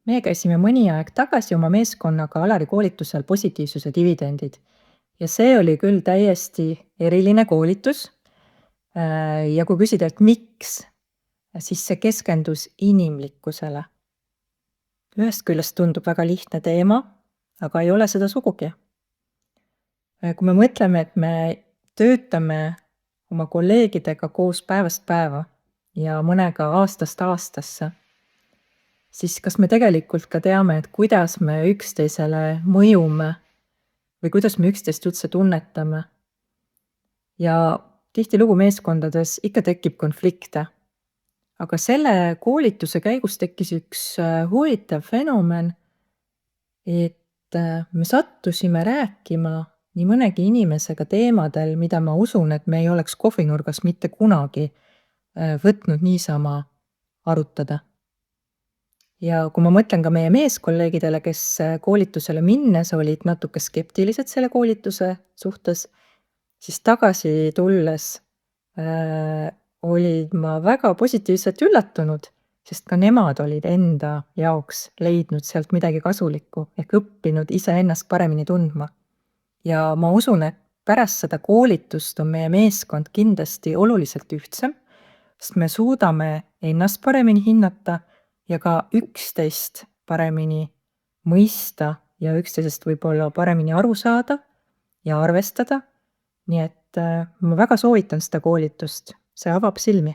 Me käisime mõni aeg tagasi oma meeskonnaga Alari koolitusel positiivsuse dividendid ja see oli küll täiesti eriline koolitus. Ja kui küsida, et miks, siis see keskendus inimlikkusele. Ühest küljest tundub väga lihtne teema, aga ei ole seda sugugi. Kui me mõtleme, et me töötame oma kolleegidega koos päevast päeva ja mõnega aastast aastasse, siis kas me tegelikult ka teame, et kuidas me üksteisele mõjume või kuidas me üksteist üldse tunnetame. Ja tihtilugu meeskondades ikka tekib konflikte. Aga selle koolituse käigus tekkis üks huvitav fenomen, et me sattusime rääkima nii mõnegi inimesega teemadel, mida ma usun, et me ei oleks kohvinurgas mitte kunagi võtnud niisama arutada. Ja kui ma mõtlen ka meie meeskolleegidele, kes koolitusele minnes olid natuke skeptilised selle koolituse suhtes, siis tagasi tulles olin ma väga positiivselt üllatunud, sest ka nemad olid enda jaoks leidnud sealt midagi kasulikku ehk õppinud iseennast paremini tundma. Ja ma usun, et pärast seda koolitust on meie meeskond kindlasti oluliselt ühtsem, sest me suudame ennast paremini hinnata ja ka üksteist paremini mõista ja üksteisest võib-olla paremini aru saada ja arvestada. Nii et ma väga soovitan seda koolitust, see avab silmi.